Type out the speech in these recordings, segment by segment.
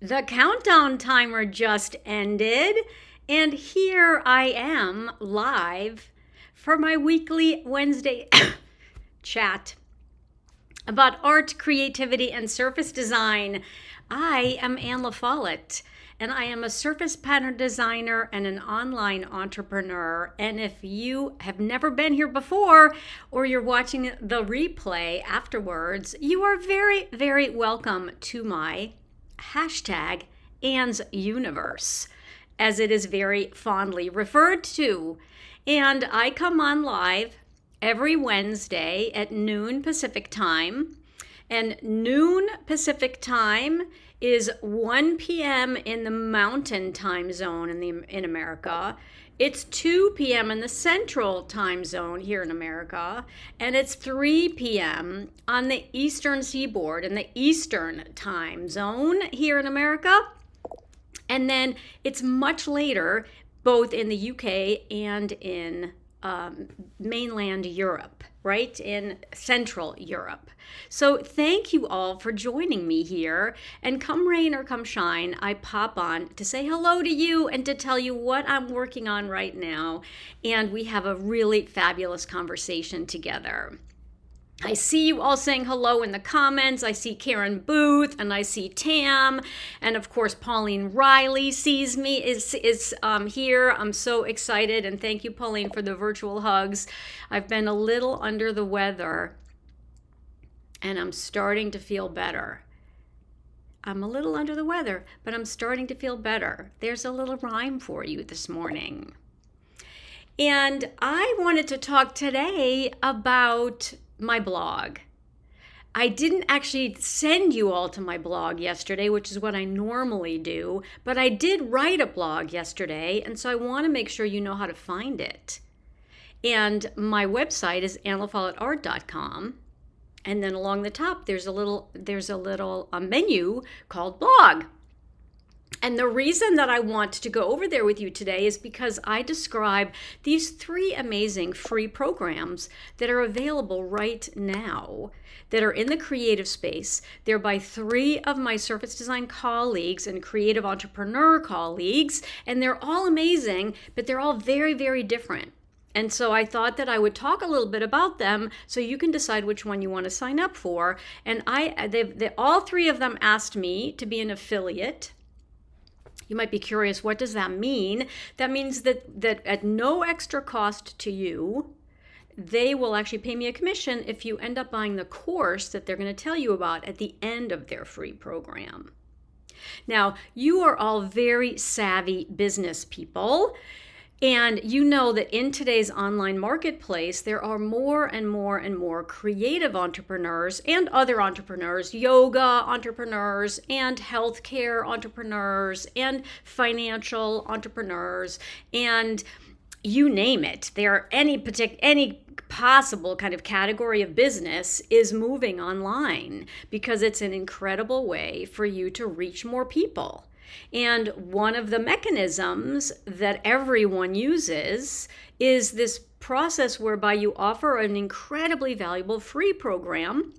The countdown timer just ended, and here I am live for my weekly Wednesday chat about art, creativity, and surface design. I am Anne Follette, and I am a surface pattern designer and an online entrepreneur. And if you have never been here before, or you're watching the replay afterwards, you are very, very welcome to my hashtag Anne's Universe, as it is very fondly referred to. And I come on live every Wednesday at noon Pacific time. And noon Pacific time is 1 p.m. in the Mountain Time Zone in America. It's 2 p.m. in the Central Time Zone here in America, and it's 3 p.m. on the Eastern Seaboard in the Eastern Time Zone here in America. And then it's much later, both in the UK and in mainland Europe, right? In Central Europe. So thank you all for joining me here. And come rain or come shine, I pop on to say hello to you and to tell you what I'm working on right now. And we have a really fabulous conversation together. I see you all saying hello in the comments. I see Karen Booth and I see Tam, and of course Pauline Riley sees me, is here. I'm so excited, and thank you, Pauline, for the virtual hugs. I've been a little under the weather and I'm starting to feel better. I'm a little under the weather, but I'm starting to feel better. There's a little rhyme for you this morning. And I wanted to talk today about my blog. I didn't actually send you all to my blog yesterday, which is what I normally do, but I did write a blog yesterday, and so I want to make sure you know how to find it. And my website is AnneLafolletteArt.com, and then along the top there's a little menu called blog. And the reason that I want to go over there with you today is because I describe these 3 amazing free programs that are available right now that are in the creative space. They're by 3 of my surface design colleagues and creative entrepreneur colleagues, and they're all amazing, but they're all very, very different. And so I thought that I would talk a little bit about them so you can decide which one you want to sign up for. And all 3 of them asked me to be an affiliate. You might be curious, what does that mean? That means that at no extra cost to you, they will actually pay me a commission if you end up buying the course that they're going to tell you about at the end of their free program. Now, you are all very savvy business people. And you know that in today's online marketplace, there are more and more and more creative entrepreneurs and other entrepreneurs, yoga entrepreneurs and healthcare entrepreneurs and financial entrepreneurs, and you name it. Any possible kind of category of business is moving online because it's an incredible way for you to reach more people. And one of the mechanisms that everyone uses is this process whereby you offer an incredibly valuable free program,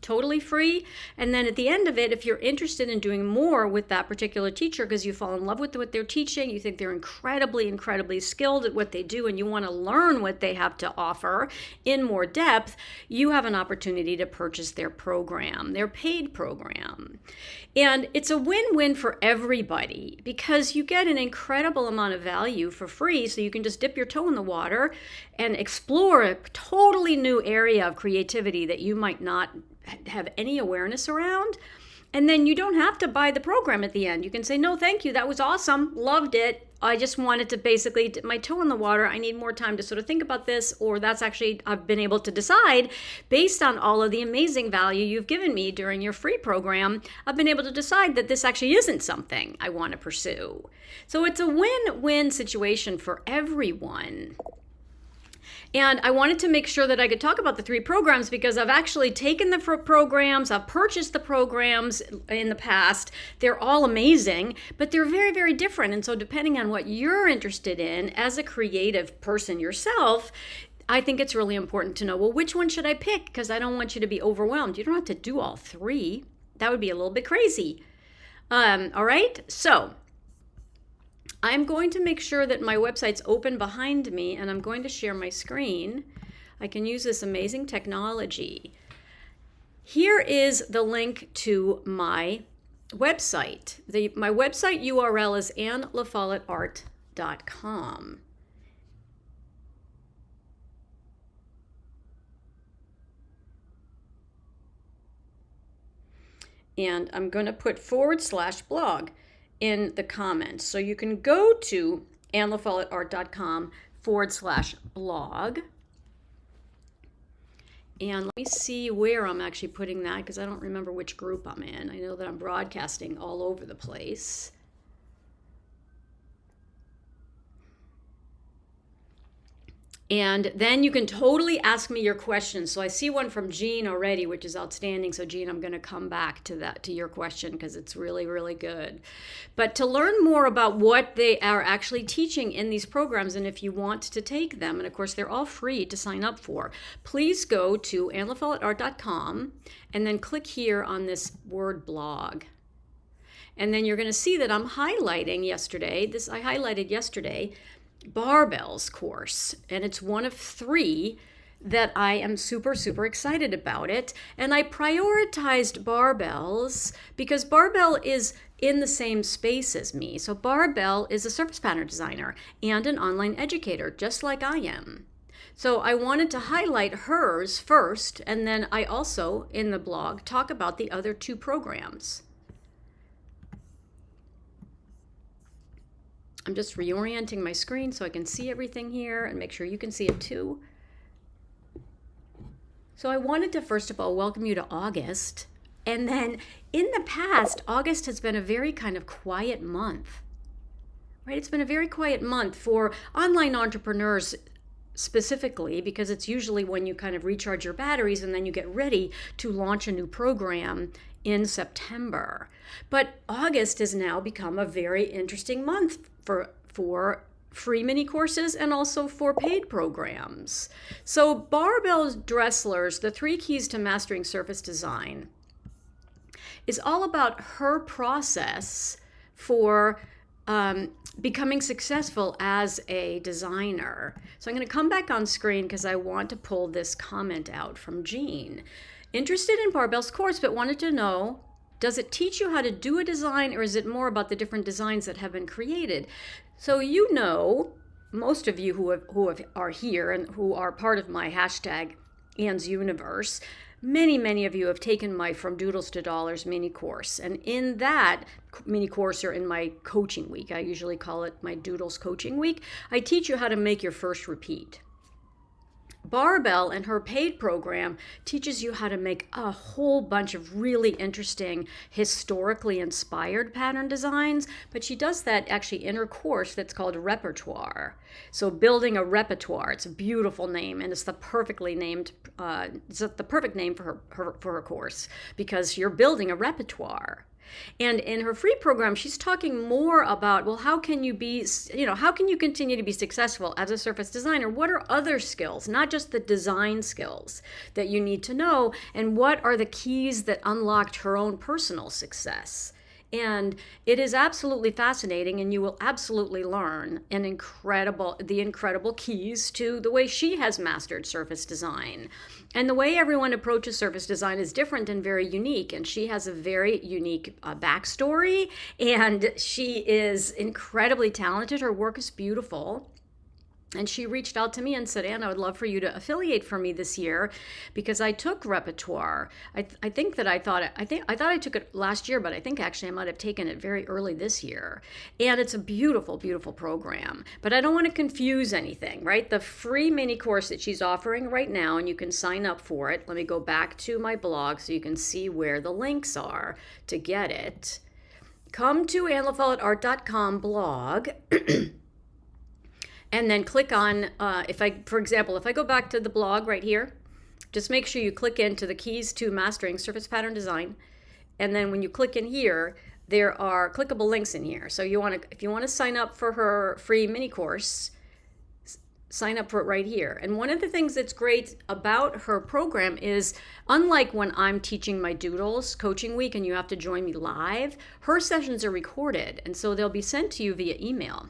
totally free. And then at the end of it, if you're interested in doing more with that particular teacher because you fall in love with what they're teaching, you think they're incredibly, incredibly skilled at what they do, and you want to learn what they have to offer in more depth, you have an opportunity to purchase their program, their paid program. And it's a win-win for everybody because you get an incredible amount of value for free, so you can just dip your toe in the water and explore a totally new area of creativity that you might not have any awareness around. And then you don't have to buy the program at the end. You can say, no, thank you. That was awesome. Loved it. I just wanted to basically dip my toe in the water. I need more time to sort of think about this, or that's actually, I've been able to decide based on all of the amazing value you've given me during your free program, I've been able to decide that this actually isn't something I want to pursue. So it's a win-win situation for everyone. And I wanted to make sure that I could talk about the 3 programs because I've actually taken the programs, I've purchased the programs in the past. They're all amazing, but they're very, very different. And so depending on what you're interested in as a creative person yourself, I think it's really important to know, well, which one should I pick? Because I don't want you to be overwhelmed. You don't have to do all 3. That would be a little bit crazy. All right, so I'm going to make sure that my website's open behind me, and I'm going to share my screen. I can use this amazing technology. Here is the link to my website. My website URL is annelafolletteart.com. And I'm going to put /blog in the comments. So you can go to annelafolletteart.com/blog. And let me see where I'm actually putting that, because I don't remember which group I'm in. I know that I'm broadcasting all over the place. And then you can totally ask me your questions. So I see one from Jean already, which is outstanding. So Jean, I'm going to come back to that, to your question, because it's really, really good. But to learn more about what they are actually teaching in these programs, and if you want to take them, and of course they're all free to sign up for, please go to annelafolletteart.com and then click here on this word blog. And then you're going to see that I'm highlighting yesterday, I highlighted yesterday, Barbell's course, and it's one of 3 that I am super, super excited about it. And I prioritized Barbell's because Barbell is in the same space as me. So Barbell is a surface pattern designer and an online educator, just like I am. So I wanted to highlight hers first, and then I also, in the blog, talk about the other 2 programs. I'm just reorienting my screen so I can see everything here and make sure you can see it too. So I wanted to first of all welcome you to August. And then in the past, August has been a very kind of quiet month, right? It's been a very quiet month for online entrepreneurs specifically, because it's usually when you kind of recharge your batteries and then you get ready to launch a new program in September. But August has now become a very interesting month for free mini courses and also for paid programs. So Barbell Dressler's The 3 Keys to Mastering Surface Design is all about her process for becoming successful as a designer. So I'm going to come back on screen because I want to pull this comment out from Jean. Interested in Barbell's course, but wanted to know, does it teach you how to do a design, or is it more about the different designs that have been created? So you know, most of you who are here and who are part of my hashtag Anne's Universe, many of you have taken my From Doodles to Dollars mini course. And in that mini course, or in my coaching week, I usually call it my Doodles coaching week, I teach you how to make your first repeat. Barbell and her paid program teaches you how to make a whole bunch of really interesting, historically inspired pattern designs, but she does that actually in her course that's called Repertoire. So building a repertoire, it's a beautiful name, and it's the perfectly named, it's the perfect name for her course, because you're building a repertoire. And in her free program, she's talking more about, well, how can you be, how can you continue to be successful as a surface designer? What are other skills, not just the design skills, that you need to know? And what are the keys that unlocked her own personal success? And it is absolutely fascinating, and you will absolutely learn the incredible keys to the way she has mastered surface design. And the way everyone approaches surface design is different and very unique, and she has a very unique backstory, and she is incredibly talented. Her work is beautiful. And she reached out to me and said, Anne, I would love for you to affiliate for me this year, because I took Repertoire. I thought I took it last year, but I think actually I might have taken it very early this year. And it's a beautiful, beautiful program. But I don't want to confuse anything, right? The free mini course that she's offering right now, and you can sign up for it. Let me go back to my blog so you can see where the links are to get it. Come to annelafolletteart.com blog. And then click on, for example, if I go back to the blog right here, just make sure you click into the keys to mastering surface pattern design. And then when you click in here, there are clickable links in here. So if you want to sign up for her free mini course, sign up for it right here. And one of the things that's great about her program is, unlike when I'm teaching my Doodles coaching week and you have to join me live, her sessions are recorded, and so they'll be sent to you via email.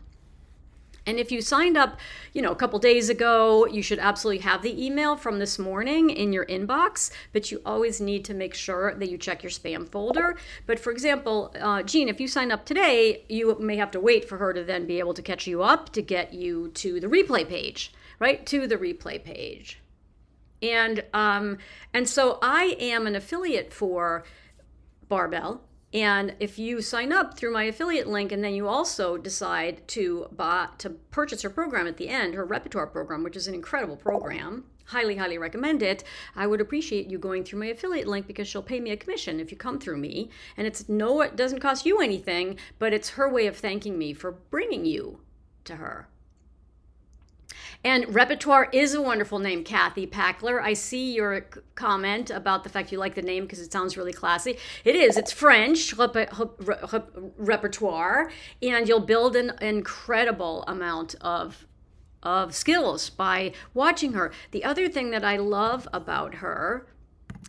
And if you signed up, a couple days ago, you should absolutely have the email from this morning in your inbox, but you always need to make sure that you check your spam folder. But for example, Jean, if you sign up today, you may have to wait for her to then be able to catch you up to get you to the replay page, right? To the replay page. And so I am an affiliate for Barbell. And if you sign up through my affiliate link and then you also decide to purchase her program at the end, her repertoire program, which is an incredible program, highly, highly recommend it, I would appreciate you going through my affiliate link because she'll pay me a commission if you come through me. And it doesn't cost you anything, but it's her way of thanking me for bringing you to her. And repertoire is a wonderful name, Kathy Packler. I see your comment about the fact you like the name because it sounds really classy. It is. It's French, repertoire, and you'll build an incredible amount of skills by watching her. The other thing that I love about her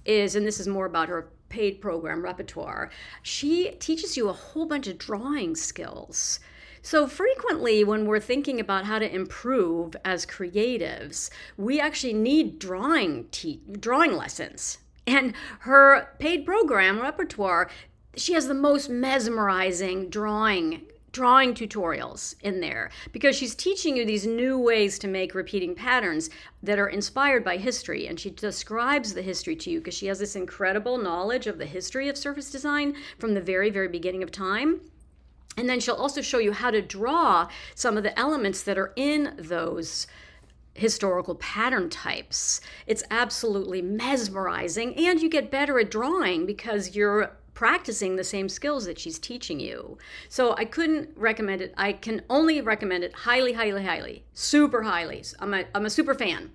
is, and this is more about her paid program, Repertoire, she teaches you a whole bunch of drawing skills. So frequently when we're thinking about how to improve as creatives, we actually need drawing lessons. And her paid program, Repertoire, she has the most mesmerizing drawing tutorials in there because she's teaching you these new ways to make repeating patterns that are inspired by history. And she describes the history to you because she has this incredible knowledge of the history of surface design from the very, very beginning of time. And then she'll also show you how to draw some of the elements that are in those historical pattern types. It's absolutely mesmerizing, and you get better at drawing because you're practicing the same skills that she's teaching you. So I couldn't recommend it. I can only recommend it highly, highly, highly, super highly. I'm a super fan.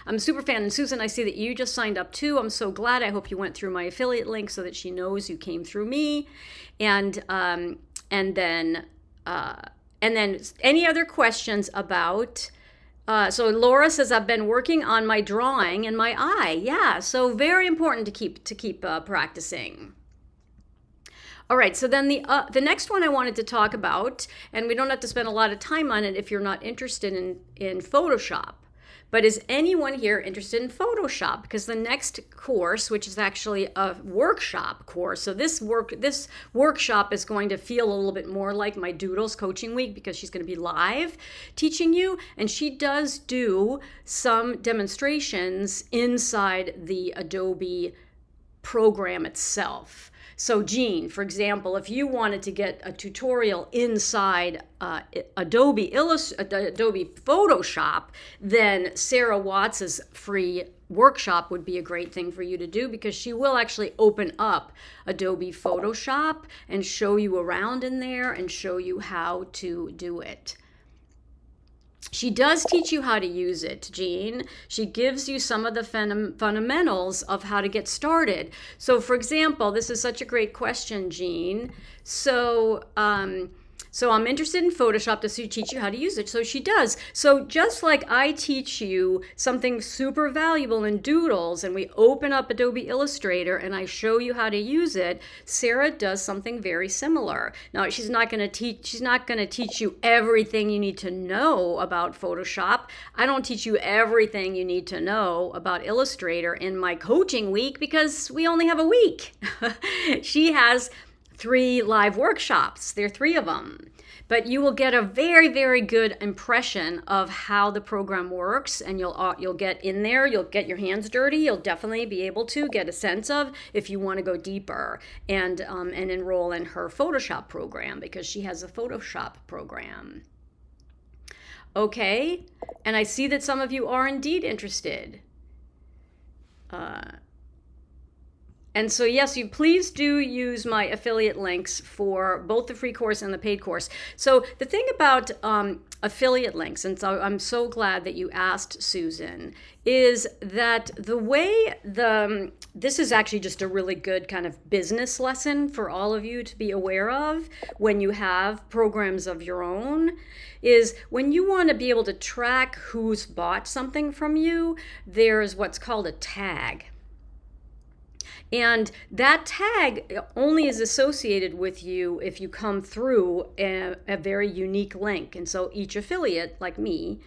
I'm a super fan. And Susan, I see that you just signed up too. I'm so glad. I hope you went through my affiliate link so that she knows you came through me. And then any other questions about, so Laura says, I've been working on my drawing and my eye. Yeah, so very important to keep practicing. All right, so then the next one I wanted to talk about, and we don't have to spend a lot of time on it if you're not interested in Photoshop. But is anyone here interested in Photoshop? Because the next course, which is actually a workshop course, so this workshop is going to feel a little bit more like my Doodles coaching week because she's going to be live teaching you, and she does do some demonstrations inside the Adobe program itself. So Jean, for example, if you wanted to get a tutorial inside Adobe Photoshop, then Sarah Watts's free workshop would be a great thing for you to do because she will actually open up Adobe Photoshop and show you around in there and show you how to do it. She does teach you how to use it, Jean. She gives you some of the fundamentals of how to get started. So for example, this is such a great question, Jean. So I'm interested in Photoshop to teach you how to use it. So she does. So just like I teach you something super valuable in Doodles and we open up Adobe Illustrator and I show you how to use it, Sarah does something very similar. Now she's not going to teach you everything you need to know about Photoshop. I don't teach you everything you need to know about Illustrator in my coaching week because we only have a week. She has 3 live workshops. There are 3 of them. But you will get a very, very good impression of how the program works, and you'll get in there, you'll get your hands dirty, you'll definitely be able to get a sense of if you want to go deeper and enroll in her Photoshop program because she has a Photoshop program. Okay, and I see that some of you are indeed interested. And so, yes, you please do use my affiliate links for both the free course and the paid course. So the thing about affiliate links, and so I'm so glad that you asked, Susan, is that the way this is actually just a really good kind of business lesson for all of you to be aware of when you have programs of your own, is when you want to be able to track who's bought something from you, there's what's called a tag. And that tag only is associated with you if you come through a very unique link. And so each affiliate, like me,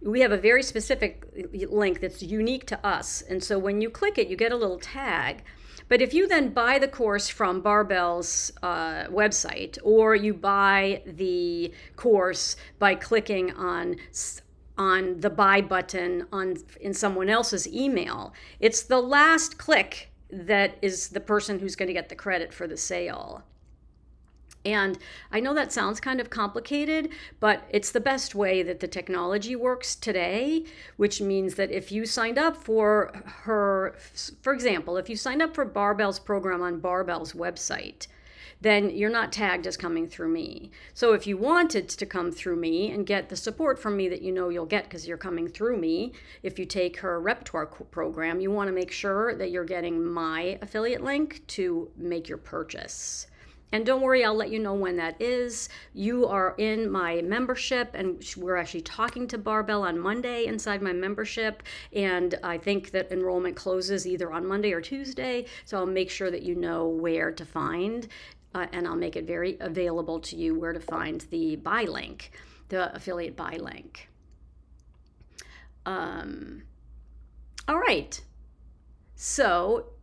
we have a very specific link that's unique to us. And so when you click it, you get a little tag. But if you then buy the course from Barbell's website, or you buy the course by clicking on the buy button in someone else's email, it's the last click that is the person who's going to get the credit for the sale. And I know that sounds kind of complicated, but it's the best way that the technology works today, which means that if you signed up for example, if you signed up for Barbell's program on Barbell's website, then you're not tagged as coming through me. So if you wanted to come through me and get the support from me that you know you'll get because you're coming through me, if you take her repertoire program, you want to make sure that you're getting my affiliate link to make your purchase. And don't worry, I'll let you know when that is. You are in my membership, and we're actually talking to Barbell on Monday inside my membership. And I think that enrollment closes either on Monday or Tuesday. So I'll make sure that you know where to find, and I'll make it very available to you where to find the buy link, the affiliate buy link. All right. So,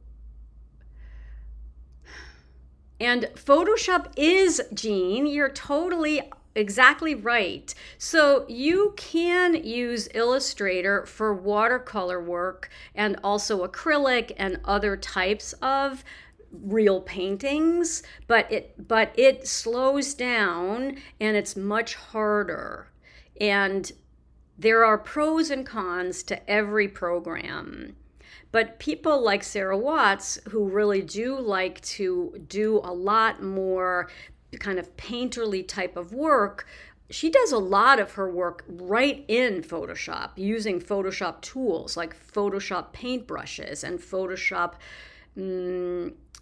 and Photoshop is, Jean, you're totally exactly right. So you can use Illustrator for watercolor work and also acrylic and other types of real paintings, but it slows down and it's much harder. And there are pros and cons to every program. But people like Sarah Watts, who really do like to do a lot more kind of painterly type of work, she does a lot of her work right in Photoshop, using Photoshop tools like Photoshop paintbrushes and Photoshop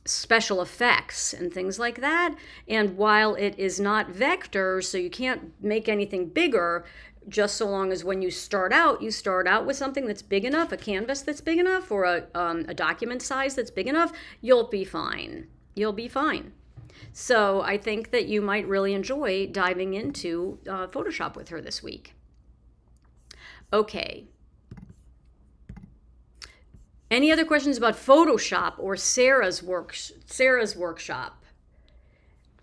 special effects and things like that. And while it is not vector, so you can't make anything bigger, just so long as when you start out with something that's big enough, a canvas that's big enough, or a document size that's big enough, you'll be fine. You'll be fine. So I think that you might really enjoy diving into Photoshop with her this week. Okay. Any other questions about Photoshop or Sarah's workshop?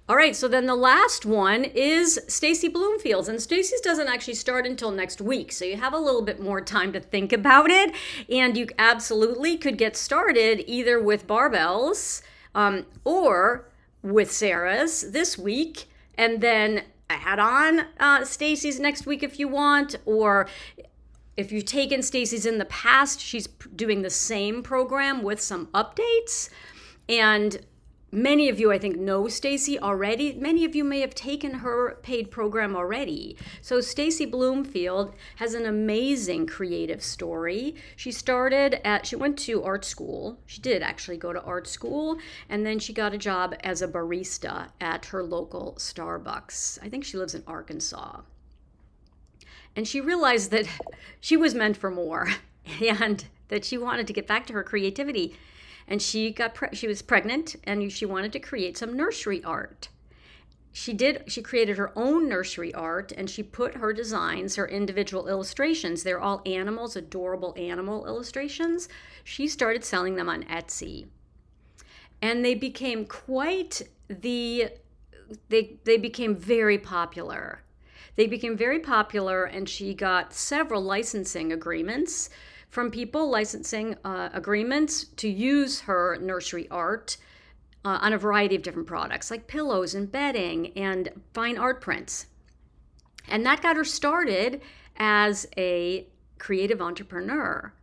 All right, so then the last one is Stacy Bloomfield's, and Stacy's doesn't actually start until next week, so you have a little bit more time to think about it, and you absolutely could get started either with Barbell's or with Sarah's this week, and then add on Stacy's next week if you want, or if you've taken Stacy's in the past, she's doing the same program with some updates. And many of you, I think, know Stacy already. Many of you may have taken her paid program already. So Stacy Bloomfield has an amazing creative story. She went to art school. She did actually go to art school. And then she got a job as a barista at her local Starbucks. I think she lives in Arkansas. And she realized that she was meant for more and that she wanted to get back to her creativity. And she was pregnant and she wanted to create some nursery art. She created her own nursery art, and she put her designs, her individual illustrations, they're all animals, adorable animal illustrations. She started selling them on Etsy. And they became they became very popular. They became very popular, and she got several licensing agreements from people, licensing agreements to use her nursery art on a variety of different products, like pillows and bedding and fine art prints. And that got her started as a creative entrepreneur.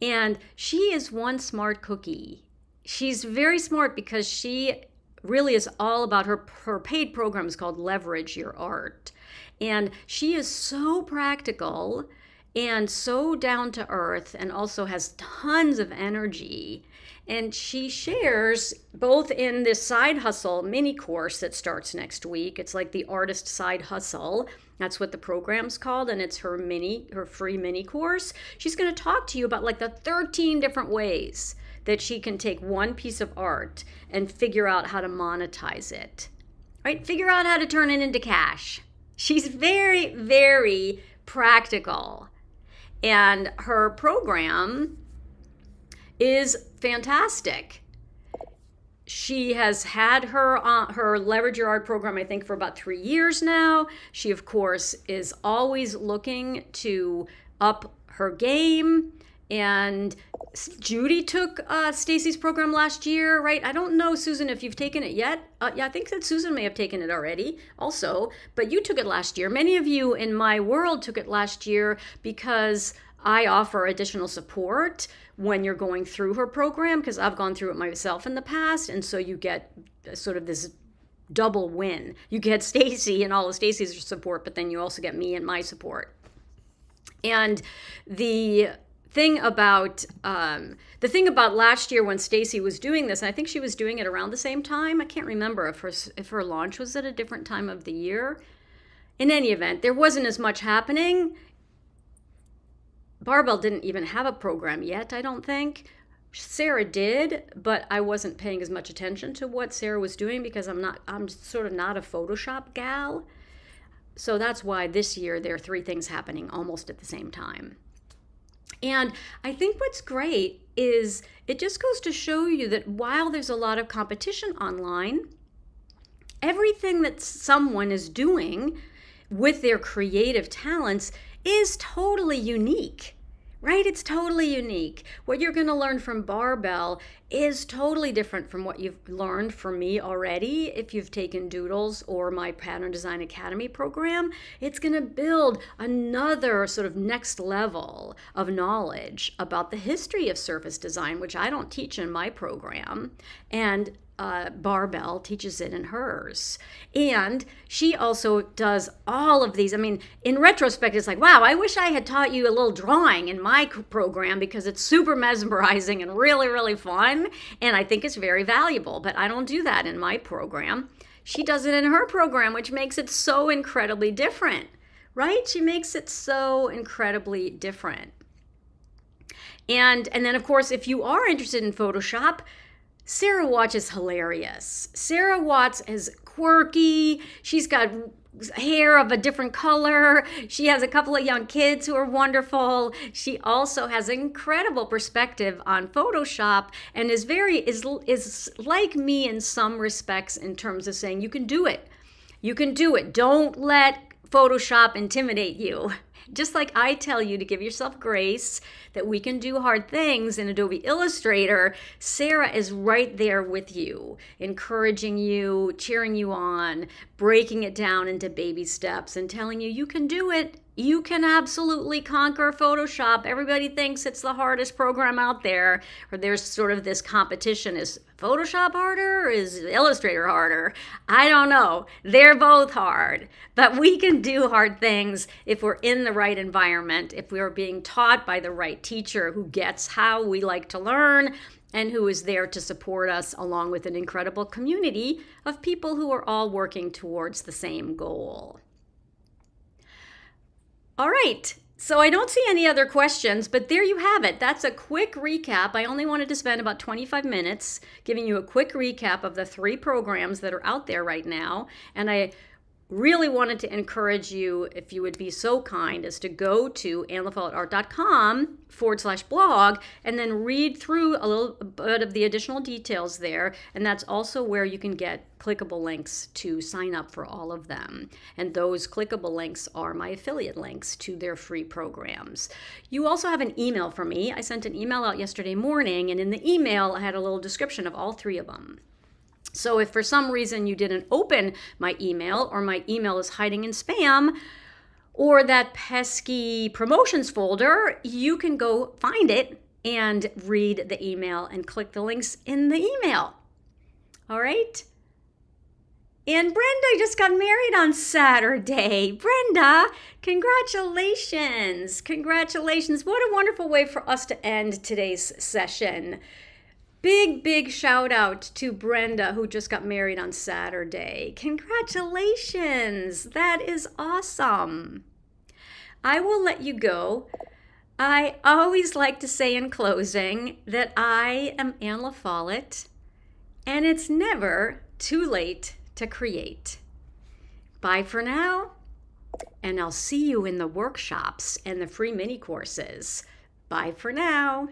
And she is one smart cookie. she's very smart because she really is all about her paid program is called Leverage Your Art. And she is so practical and so down to earth and also has tons of energy. And she shares both in this side hustle mini course that starts next week. It's like the artist side hustle. That's what the program's called, and it's her free mini course. She's going to talk to you about like the 13 different ways that she can take one piece of art and figure out how to monetize it. Right? Figure out how to turn it into cash. She's very, very practical. And her program is fantastic. She has had her Leverage Your Art program, I think, for about 3 years now. She, of course, is always looking to up her game. And Judy took Stacy's program last year, right? I don't know, Susan, if you've taken it yet. Yeah, I think that Susan may have taken it already also, but you took it last year. Many of you in my world took it last year because I offer additional support when you're going through her program, because I've gone through it myself in the past, and so you get sort of this double win. You get Stacy and all of Stacy's support, but then you also get me and my support. And the thing about last year when Stacy was doing this, and I think she was doing it around the same time. I can't remember if her launch was at a different time of the year. In any event, there wasn't as much happening. Barbell didn't even have a program yet, I don't think. Sarah did, but I wasn't paying as much attention to what Sarah was doing because I'm sort of not a Photoshop gal. So that's why this year there are 3 things happening almost at the same time. And I think what's great is it just goes to show you that while there's a lot of competition online, everything that someone is doing with their creative talents is totally unique, right? It's totally unique. What you're going to learn from Barbell is totally different from what you've learned from me already. If you've taken Doodles or my Pattern Design Academy program, it's going to build another sort of next level of knowledge about the history of surface design, which I don't teach in my program. And Barbell teaches it in hers. And she also does all of these. I mean, in retrospect, it's like, wow, I wish I had taught you a little drawing in my program because it's super mesmerizing and really, really fun. And I think it's very valuable, but I don't do that in my program. She does it in her program, which makes it so incredibly different, right? She makes it so incredibly different. And then, of course, if you are interested in Photoshop, Sarah Watts is hilarious. Sarah Watts is quirky. She's got hair of a different color. She has a couple of young kids who are wonderful. She also has incredible perspective on Photoshop and is like me in some respects in terms of saying you can do it. You can do it. Don't let Photoshop intimidate you. Just like I tell you to give yourself grace, that we can do hard things in Adobe Illustrator, Sarah is right there with you, encouraging you, cheering you on, breaking it down into baby steps and telling you can do it. You can absolutely conquer Photoshop. Everybody thinks it's the hardest program out there, or there's sort of this competition. Is Photoshop harder or is Illustrator harder? I don't know. They're both hard, but we can do hard things if we're in the right environment, if we are being taught by the right teacher who gets how we like to learn and who is there to support us along with an incredible community of people who are all working towards the same goal. All right, so I don't see any other questions, but there you have it. That's a quick recap. I only wanted to spend about 25 minutes giving you a quick recap of the 3 programs that are out there right now. And I really wanted to encourage you, if you would be so kind, as to go to AnnaLaFolletteArt.com/blog and then read through a little bit of the additional details there. And that's also where you can get clickable links to sign up for all of them. And those clickable links are my affiliate links to their free programs. You also have an email from me. I sent an email out yesterday morning, and in the email, I had a little description of all 3 of them. So if for some reason you didn't open my email, or my email is hiding in spam, or that pesky promotions folder, you can go find it and read the email and click the links in the email. All right? And Brenda just got married on Saturday. Brenda, congratulations. Congratulations. What a wonderful way for us to end today's session. Big shout out to Brenda, who just got married on Saturday. Congratulations. That is awesome. I will let you go. I always like to say in closing that I am Anna Follett, and it's never too late to create. Bye for now, and I'll see you in the workshops and the free mini courses. Bye for now.